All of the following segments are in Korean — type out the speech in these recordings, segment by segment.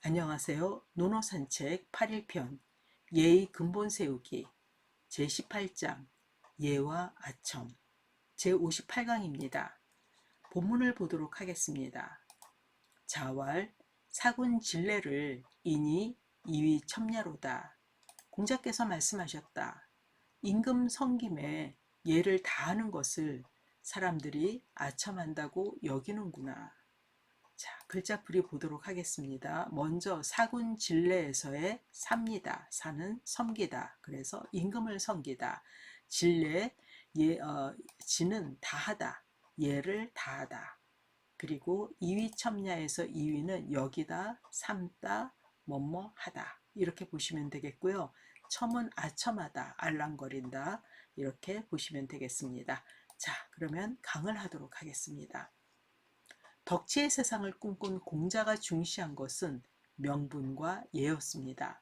안녕하세요. 논어산책 8일편 예의 근본 세우기 제18장 예와 아첨 제58강입니다. 본문을 보도록 하겠습니다. 자왈 사군 진례를 인이 이위 첨야로다. 공자께서 말씀하셨다. 임금 섬김에 예를 다하는 것을 사람들이 아첨한다고 여기는구나. 자, 글자풀이 보도록 하겠습니다. 먼저 사군 진례에서의 사입니다. 사는 섬기다. 그래서 임금을 섬기다. 진례, 지는 다하다. 예를 다하다. 그리고 이위첨야에서 이위는 여기다, 삼다, 뭐뭐 하다. 이렇게 보시면 되겠고요. 첨은 아첨하다, 알랑거린다. 이렇게 보시면 되겠습니다. 자, 그러면 강을 하도록 하겠습니다. 덕치의 세상을 꿈꾼 공자가 중시한 것은 명분과 예였습니다.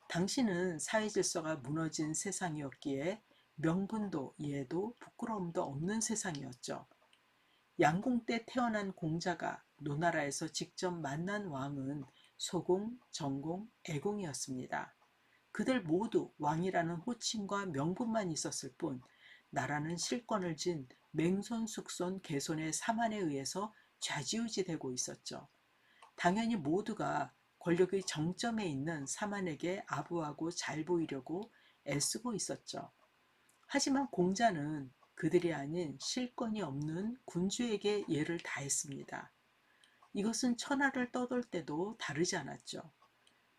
당시는 사회 질서가 무너진 세상이었기에 명분도 예도 부끄러움도 없는 세상이었죠. 양공 때 태어난 공자가 노나라에서 직접 만난 왕은 소공, 정공, 애공이었습니다. 그들 모두 왕이라는 호칭과 명분만 있었을 뿐 나라는 실권을 진 맹손숙손 개손의 사만에 의해서 좌지우지되고 있었죠. 당연히 모두가 권력의 정점에 있는 사만에게 아부하고 잘 보이려고 애쓰고 있었죠. 하지만 공자는 그들이 아닌 실권이 없는 군주에게 예를 다했습니다. 이것은 천하를 떠돌 때도 다르지 않았죠.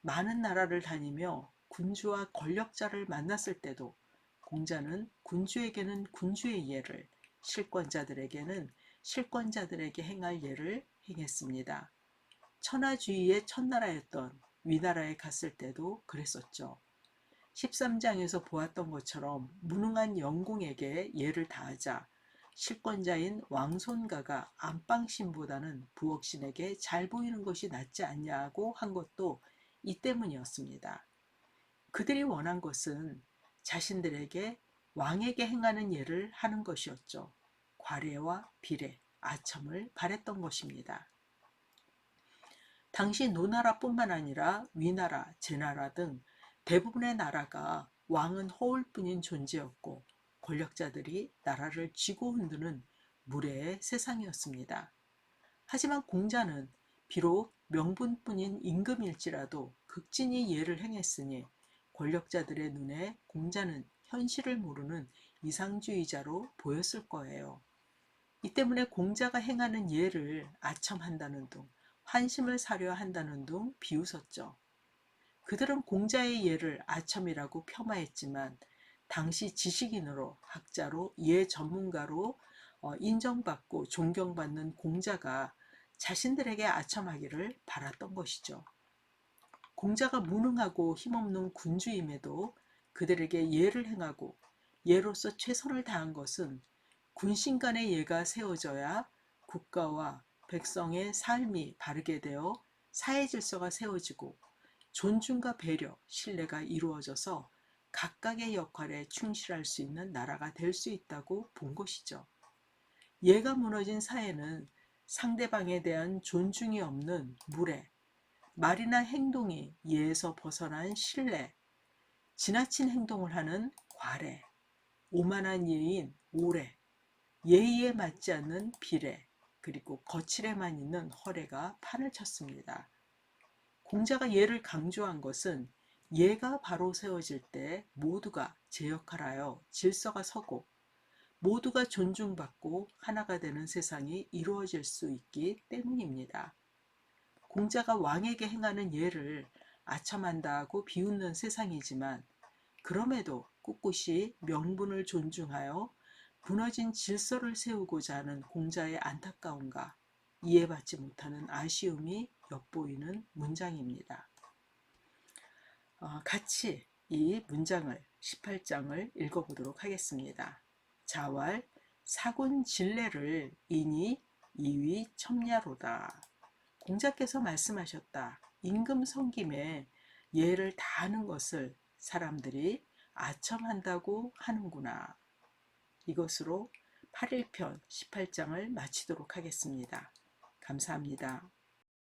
많은 나라를 다니며 군주와 권력자를 만났을 때도 공자는 군주에게는 군주의 예를, 실권자들에게는 실권자들에게 행할 예를 행했습니다. 천하주의의 첫나라였던 위나라에 갔을 때도 그랬었죠. 13장에서 보았던 것처럼 무능한 영공에게 예를 다하자 실권자인 왕손가가 안방신보다는 부엌신에게 잘 보이는 것이 낫지 않냐고 한 것도 이 때문이었습니다. 그들이 원한 것은 자신들에게 왕에게 행하는 예를 하는 것이었죠. 과례와 비례, 아첨을 바랬던 것입니다. 당시 노나라뿐만 아니라 위나라, 제나라 등 대부분의 나라가 왕은 허울뿐인 존재였고 권력자들이 나라를 쥐고 흔드는 무례의 세상이었습니다. 하지만 공자는 비록 명분뿐인 임금일지라도 극진히 예를 행했으니 권력자들의 눈에 공자는 현실을 모르는 이상주의자로 보였을 거예요. 이 때문에 공자가 행하는 예를 아첨한다는 둥, 환심을 사려 한다는 둥 비웃었죠. 그들은 공자의 예를 아첨이라고 폄하했지만 당시 지식인으로 학자로 예 전문가로 인정받고 존경받는 공자가 자신들에게 아첨하기를 바랐던 것이죠. 공자가 무능하고 힘없는 군주임에도 그들에게 예를 행하고 예로서 최선을 다한 것은 군신 간의 예가 세워져야 국가와 백성의 삶이 바르게 되어 사회 질서가 세워지고 존중과 배려, 신뢰가 이루어져서 각각의 역할에 충실할 수 있는 나라가 될 수 있다고 본 것이죠. 예가 무너진 사회는 상대방에 대한 존중이 없는 무례, 말이나 행동이 예에서 벗어난 신뢰, 지나친 행동을 하는 과례, 오만한 예인 오례, 예의에 맞지 않는 비례, 그리고 거칠에만 있는 허례가 판을 쳤습니다. 공자가 예를 강조한 것은 예가 바로 세워질 때 모두가 제 역할하여 질서가 서고 모두가 존중받고 하나가 되는 세상이 이루어질 수 있기 때문입니다. 공자가 왕에게 행하는 예를 아첨한다고 비웃는 세상이지만 그럼에도 꿋꿋이 명분을 존중하여 무너진 질서를 세우고자 하는 공자의 안타까움과 이해받지 못하는 아쉬움이 엿보이는 문장입니다. 같이 이 문장을 18장을 읽어보도록 하겠습니다. 자왈 사군 진례를 인이 이위 첨야로다. 공자께서 말씀하셨다. 임금 섬김에 예를 다하는 것을 사람들이 아첨한다고 하는구나. 이것으로 8일편 18장을 마치도록 하겠습니다. 감사합니다.